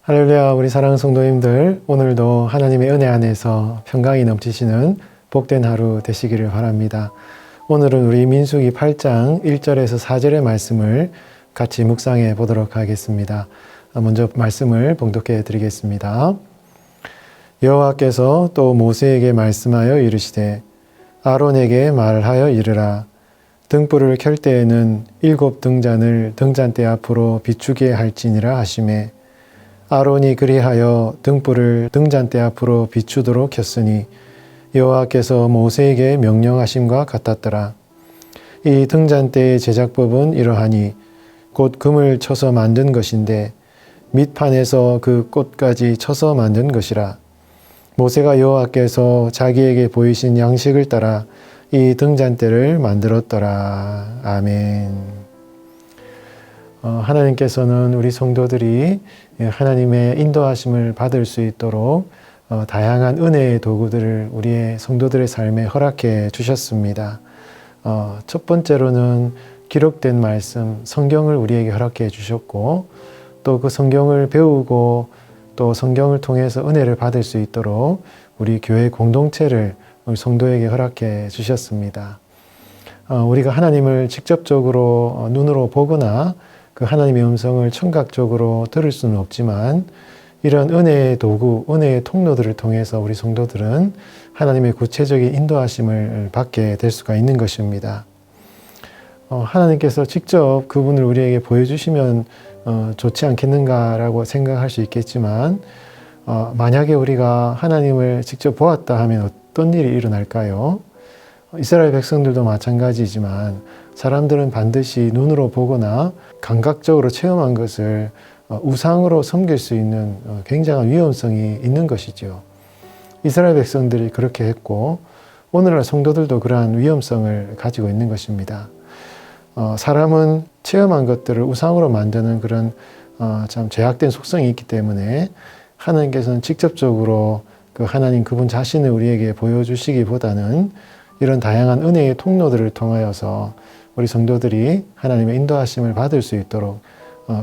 할렐루야, 우리 사랑하는 성도님들, 오늘도 하나님의 은혜 안에서 평강이 넘치시는 복된 하루 되시기를 바랍니다. 오늘은 우리 민수기 8장 1절에서 4절의 말씀을 같이 묵상해 보도록 하겠습니다. 먼저 말씀을 봉독해 드리겠습니다. 여호와께서 또 모세에게 말씀하여 이르시되 아론에게 말하여 이르라. 등불을 켤 때에는 7 등잔을 등잔대 앞으로 비추게 할지니라 하시매 아론이 그리하여 등불을 등잔대 앞으로 비추도록 켰으니 여호와께서 모세에게 명령하심과 같았더라. 이 등잔대의 제작법은 이러하니 곧 금을 쳐서 만든 것인데 밑판에서 그 꽃까지 쳐서 만든 것이라. 모세가 여호와께서 자기에게 보이신 양식을 따라 이 등잔대를 만들었더라. 아멘. 하나님께서는 우리 성도들이 하나님의 인도하심을 받을 수 있도록 다양한 은혜의 도구들을 우리의 성도들의 삶에 허락해 주셨습니다. 첫 번째로는 기록된 말씀, 성경을 우리에게 허락해 주셨고 또 그 성경을 배우고 또 성경을 통해서 은혜를 받을 수 있도록 우리 교회 공동체를 우리 성도에게 허락해 주셨습니다. 우리가 하나님을 직접적으로 눈으로 보거나 그 하나님의 음성을 청각적으로 들을 수는 없지만 이런 은혜의 도구, 은혜의 통로들을 통해서 우리 성도들은 하나님의 구체적인 인도하심을 받게 될 수가 있는 것입니다. 하나님께서 직접 그분을 우리에게 보여주시면 좋지 않겠는가라고 생각할 수 있겠지만 만약에 우리가 하나님을 직접 보았다 하면 어떤 일이 일어날까요? 이스라엘 백성들도 마찬가지지만 사람들은 반드시 눈으로 보거나 감각적으로 체험한 것을 우상으로 섬길 수 있는 굉장한 위험성이 있는 것이죠. 이스라엘 백성들이 그렇게 했고 오늘날 성도들도 그러한 위험성을 가지고 있는 것입니다. 사람은 체험한 것들을 우상으로 만드는 그런 참 죄악된 속성이 있기 때문에 하나님께서는 직접적으로 그 하나님 그분 자신을 우리에게 보여주시기보다는 이런 다양한 은혜의 통로들을 통하여서 우리 성도들이 하나님의 인도하심을 받을 수 있도록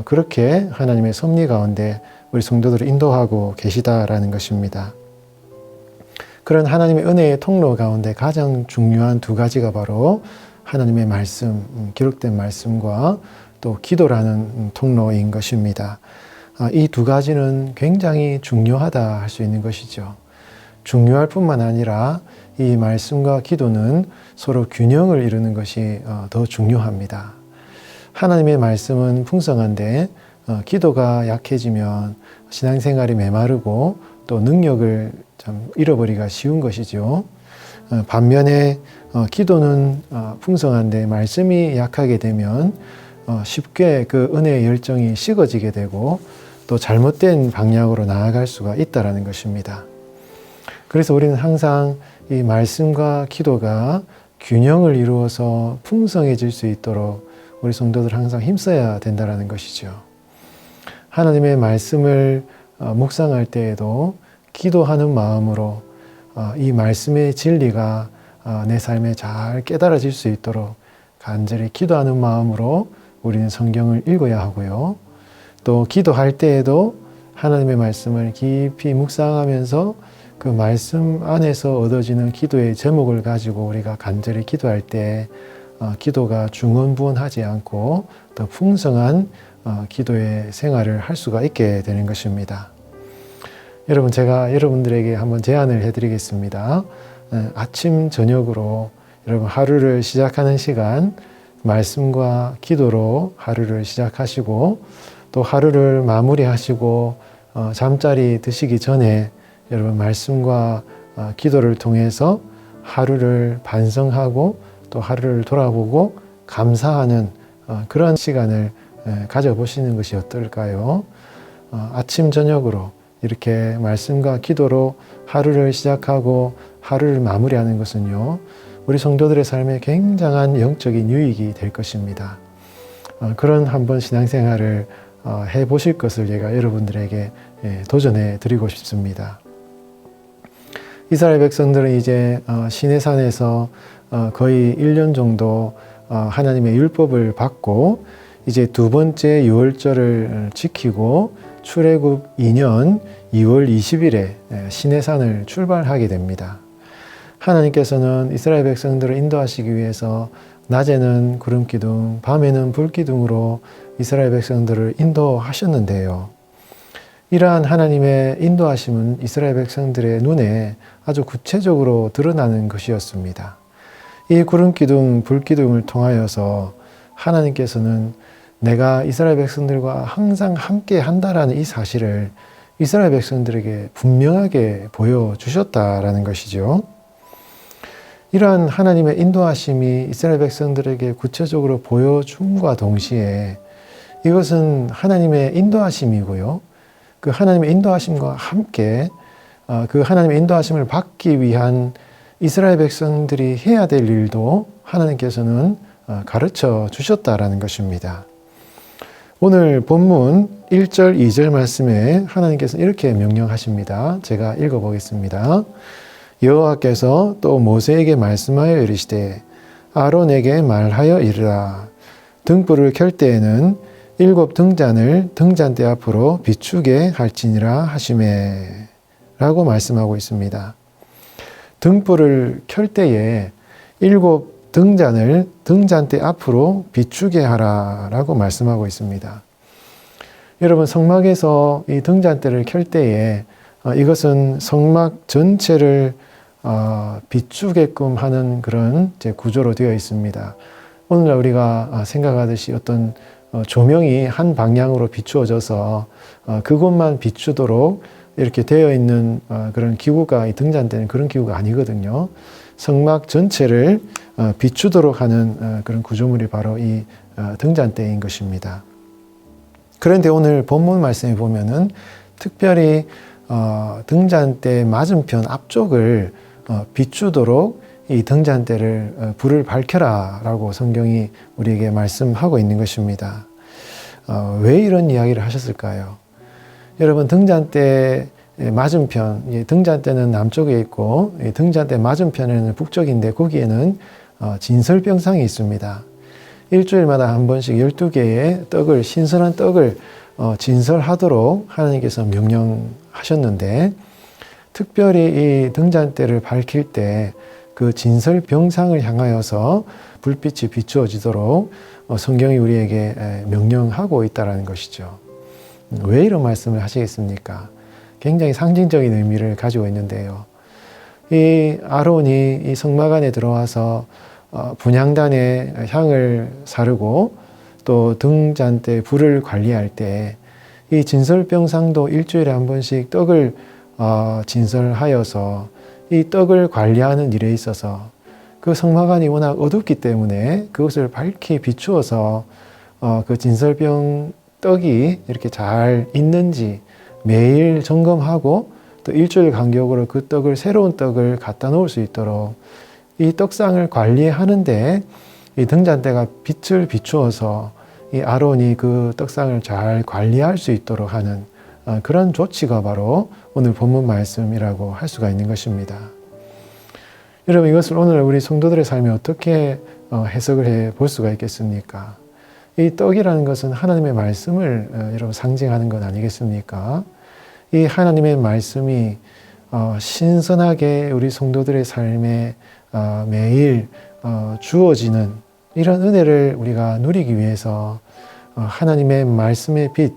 그렇게 하나님의 섭리 가운데 우리 성도들을 인도하고 계시다라는 것입니다. 그런 하나님의 은혜의 통로 가운데 가장 중요한 두 가지가 바로 하나님의 말씀, 기록된 말씀과 또 기도라는 통로인 것입니다. 이 두 가지는 굉장히 중요하다 할 수 있는 것이죠. 중요할 뿐만 아니라 이 말씀과 기도는 서로 균형을 이루는 것이 더 중요합니다. 하나님의 말씀은 풍성한데 기도가 약해지면 신앙생활이 메마르고 또 능력을 참 잃어버리기가 쉬운 것이죠. 반면에 기도는 풍성한데 말씀이 약하게 되면 쉽게 그 은혜의 열정이 식어지게 되고 또 잘못된 방향으로 나아갈 수가 있다는 것입니다. 그래서 우리는 항상 이 말씀과 기도가 균형을 이루어서 풍성해질 수 있도록 우리 성도들 항상 힘써야 된다는 것이죠. 하나님의 말씀을 묵상할 때에도 기도하는 마음으로 이 말씀의 진리가 내 삶에 잘 깨달아질 수 있도록 간절히 기도하는 마음으로 우리는 성경을 읽어야 하고요. 또 기도할 때에도 하나님의 말씀을 깊이 묵상하면서 그 말씀 안에서 얻어지는 기도의 제목을 가지고 우리가 간절히 기도할 때 기도가 중언부언하지 않고 더 풍성한 기도의 생활을 할 수가 있게 되는 것입니다. 여러분, 제가 여러분들에게 한번 제안을 해드리겠습니다. 아침 저녁으로 여러분 하루를 시작하는 시간 말씀과 기도로 하루를 시작하시고 또 하루를 마무리하시고 잠자리 드시기 전에 여러분 말씀과 기도를 통해서 하루를 반성하고 또 하루를 돌아보고 감사하는 그런 시간을 가져보시는 것이 어떨까요? 아침 저녁으로 이렇게 말씀과 기도로 하루를 시작하고 하루를 마무리하는 것은요, 우리 성도들의 삶에 굉장한 영적인 유익이 될 것입니다. 그런 한번 신앙생활을 해보실 것을 제가 여러분들에게 도전해 드리고 싶습니다. 이스라엘 백성들은 이제 시내산에서 거의 1년 정도 하나님의 율법을 받고 이제 두 번째 유월절을 지키고 출애굽 2년 2월 20일에 시내산을 출발하게 됩니다. 하나님께서는 이스라엘 백성들을 인도하시기 위해서 낮에는 구름기둥, 밤에는 불기둥으로 이스라엘 백성들을 인도하셨는데요. 이러한 하나님의 인도하심은 이스라엘 백성들의 눈에 아주 구체적으로 드러나는 것이었습니다. 이 구름기둥, 불기둥을 통하여서 하나님께서는 내가 이스라엘 백성들과 항상 함께 한다라는 이 사실을 이스라엘 백성들에게 분명하게 보여주셨다라는 것이죠. 이러한 하나님의 인도하심이 이스라엘 백성들에게 구체적으로 보여줌과 동시에 이것은 하나님의 인도하심이고요. 그 하나님의 인도하심과 함께 그 하나님의 인도하심을 받기 위한 이스라엘 백성들이 해야 될 일도 하나님께서는 가르쳐 주셨다라는 것입니다. 오늘 본문 1절, 2절 말씀에 하나님께서는 이렇게 명령하십니다. 제가 읽어보겠습니다. 여호와께서 또 모세에게 말씀하여 이르시되 아론에게 말하여 이르라. 등불을 켤 때에는 7 등잔을 등잔대 앞으로 비추게 할지니라 하시매 라고 말씀하고 있습니다. 등불을 켤 때에 7 등잔을 등잔대 앞으로 비추게 하라 라고 말씀하고 있습니다. 여러분, 성막에서 이 등잔대를 켤 때에 이것은 성막 전체를 비추게끔 하는 그런 구조로 되어 있습니다. 오늘날 우리가 생각하듯이 어떤 조명이 한 방향으로 비추어져서 그곳만 비추도록 이렇게 되어 있는 그런 기구가, 이 등잔대는 그런 기구가 아니거든요. 성막 전체를 비추도록 하는 그런 구조물이 바로 이 등잔대인 것입니다. 그런데 오늘 본문 말씀에 보면은 특별히 등잔대 맞은편 앞쪽을 비추도록 이 등잔대를 불을 밝혀라 라고 성경이 우리에게 말씀하고 있는 것입니다. 왜 이런 이야기를 하셨을까요? 여러분, 등잔대 맞은편, 등잔대는 남쪽에 있고 등잔대 맞은편에는 북쪽인데 거기에는 진설병상이 있습니다. 일주일마다 한 번씩 12개의 떡을, 신선한 떡을 진설하도록 하나님께서 명령하셨는데 특별히 이 등잔대를 밝힐 때 그 진설병상을 향하여서 불빛이 비추어지도록 성경이 우리에게 명령하고 있다는 것이죠. 왜 이런 말씀을 하시겠습니까? 굉장히 상징적인 의미를 가지고 있는데요. 이 아론이 이 성막 안에 들어와서 분향단에 향을 사르고 또 등잔대 불을 관리할 때 이 진설병상도 일주일에 한 번씩 떡을 진설하여서 이 떡을 관리하는 일에 있어서 그 성막 안이 워낙 어둡기 때문에 그것을 밝게 비추어서 그 진설병 떡이 이렇게 잘 있는지 매일 점검하고 또 일주일 간격으로 그 떡을, 새로운 떡을 갖다 놓을 수 있도록 이 떡상을 관리하는데 이 등잔대가 빛을 비추어서 이 아론이 그 떡상을 잘 관리할 수 있도록 하는 그런 조치가 바로 오늘 본문 말씀이라고 할 수가 있는 것입니다. 여러분, 이것을 오늘 우리 성도들의 삶에 어떻게 해석을 해 볼 수가 있겠습니까? 이 떡이라는 것은 하나님의 말씀을 여러분 상징하는 것 아니겠습니까? 이 하나님의 말씀이 신선하게 우리 성도들의 삶에 매일 주어지는 이런 은혜를 우리가 누리기 위해서 하나님의 말씀의 빛,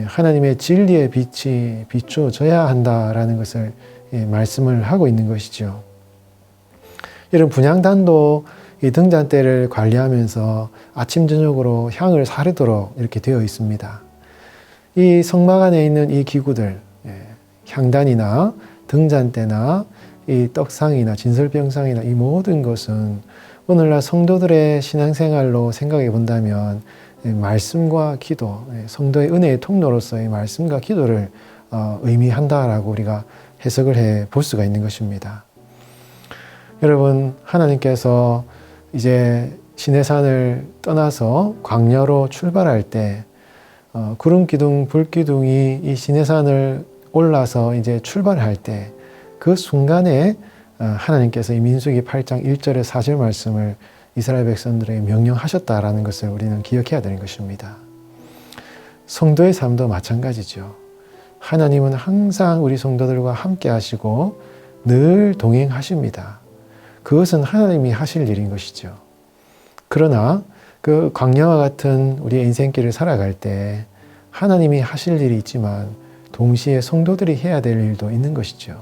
하나님의 진리의 빛이 비추어져야 한다라는 것을 말씀을 하고 있는 것이죠. 이런 분향단도 이 등잔대를 관리하면서 아침 저녁으로 향을 사르도록 이렇게 되어 있습니다. 이 성막 안에 있는 이 기구들, 향단이나 등잔대나 이 떡상이나 진설병상이나 이 모든 것은 오늘날 성도들의 신앙생활로 생각해 본다면 말씀과 기도, 성도의 은혜의 통로로서의 말씀과 기도를 의미한다라고 우리가 해석을 해 볼 수가 있는 것입니다. 여러분, 하나님께서 이제 시내산을 떠나서 광야로 출발할 때 구름 기둥, 불 기둥이 이 시내산을 올라서 이제 출발할 때 그 순간에 하나님께서 이 민수기 8장 1절의 4절 말씀을 이스라엘 백성들에게 명령하셨다라는 것을 우리는 기억해야 되는 것입니다. 성도의 삶도 마찬가지죠. 하나님은 항상 우리 성도들과 함께 하시고 늘 동행하십니다. 그것은 하나님이 하실 일인 것이죠. 그러나 그 광야와 같은 우리의 인생길을 살아갈 때 하나님이 하실 일이 있지만 동시에 성도들이 해야 될 일도 있는 것이죠.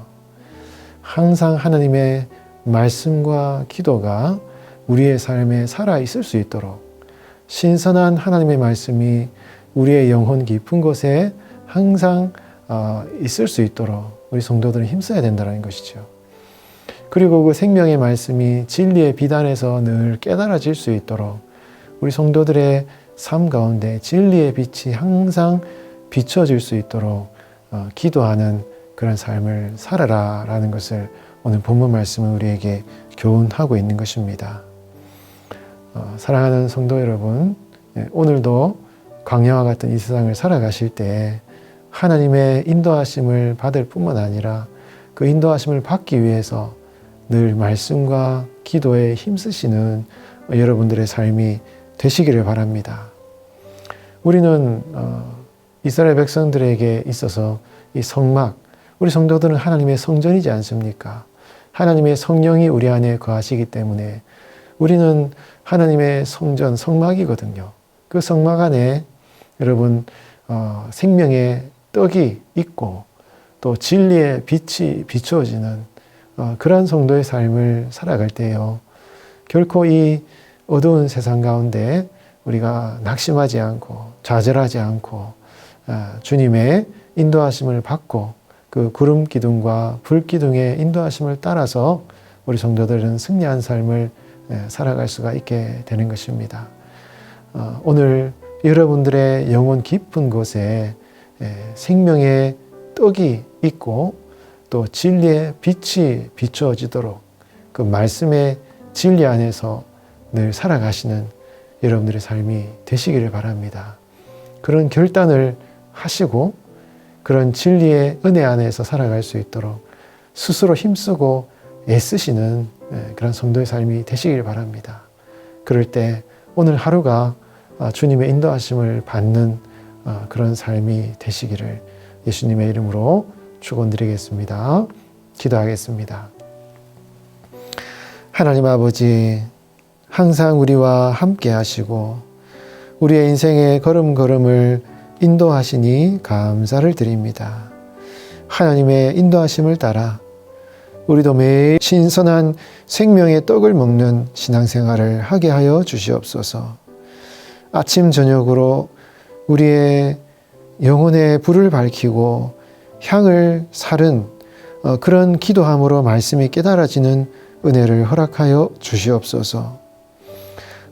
항상 하나님의 말씀과 기도가 우리의 삶에 살아있을 수 있도록 신선한 하나님의 말씀이 우리의 영혼 깊은 곳에 항상 있을 수 있도록 우리 성도들은 힘써야 된다는 것이죠. 그리고 그 생명의 말씀이 진리의 비단에서 늘 깨달아질 수 있도록 우리 성도들의 삶 가운데 진리의 빛이 항상 비춰질 수 있도록 기도하는 그런 삶을 살아라 라는 것을 오늘 본문 말씀은 우리에게 교훈하고 있는 것입니다. 사랑하는 성도 여러분, 오늘도 광야와 같은 이 세상을 살아가실 때 하나님의 인도하심을 받을 뿐만 아니라 그 인도하심을 받기 위해서 늘 말씀과 기도에 힘쓰시는 여러분들의 삶이 되시기를 바랍니다. 우리는 이스라엘 백성들에게 있어서 이 성막, 우리 성도들은 하나님의 성전이지 않습니까? 하나님의 성령이 우리 안에 거하시기 때문에 우리는 하나님의 성전, 성막이거든요. 그 성막 안에 여러분 생명의 떡이 있고 또 진리의 빛이 비추어지는 그러한 성도의 삶을 살아갈 때요. 결코 이 어두운 세상 가운데 우리가 낙심하지 않고 좌절하지 않고 주님의 인도하심을 받고 그 구름 기둥과 불 기둥의 인도하심을 따라서 우리 성도들은 승리한 삶을 살아갈 수가 있게 되는 것입니다. 오늘 여러분들의 영혼 깊은 곳에 생명의 떡이 있고 또 진리의 빛이 비추어지도록 그 말씀의 진리 안에서 늘 살아가시는 여러분들의 삶이 되시기를 바랍니다. 그런 결단을 하시고 그런 진리의 은혜 안에서 살아갈 수 있도록 스스로 힘쓰고 애쓰시는 그런 성도의 삶이 되시길 바랍니다. 그럴 때 오늘 하루가 주님의 인도하심을 받는 그런 삶이 되시기를 예수님의 이름으로 축원드리겠습니다. 기도하겠습니다. 하나님 아버지, 항상 우리와 함께 하시고 우리의 인생의 걸음걸음을 인도하시니 감사를 드립니다. 하나님의 인도하심을 따라 우리도 매일 신선한 생명의 떡을 먹는 신앙생활을 하게 하여 주시옵소서. 아침 저녁으로 우리의 영혼의 불을 밝히고 향을 사른 그런 기도함으로 말씀이 깨달아지는 은혜를 허락하여 주시옵소서.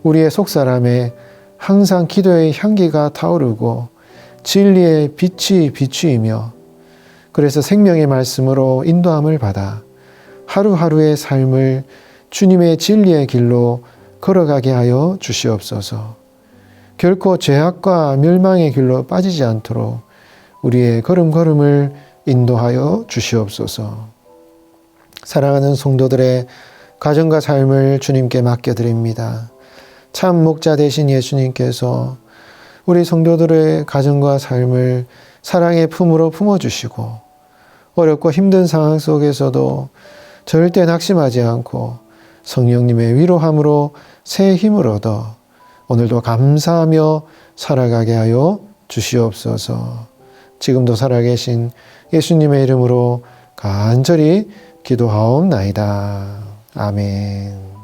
우리의 속사람에 항상 기도의 향기가 타오르고 진리의 빛이 비추이며 그래서 생명의 말씀으로 인도함을 받아 하루하루의 삶을 주님의 진리의 길로 걸어가게 하여 주시옵소서. 결코 죄악과 멸망의 길로 빠지지 않도록 우리의 걸음걸음을 인도하여 주시옵소서. 사랑하는 성도들의 가정과 삶을 주님께 맡겨드립니다. 참 목자 되신 예수님께서 우리 성도들의 가정과 삶을 사랑의 품으로 품어주시고 어렵고 힘든 상황 속에서도 절대 낙심하지 않고 성령님의 위로함으로 새 힘을 얻어 오늘도 감사하며 살아가게 하여 주시옵소서. 지금도 살아계신 예수님의 이름으로 간절히 기도하옵나이다. 아멘.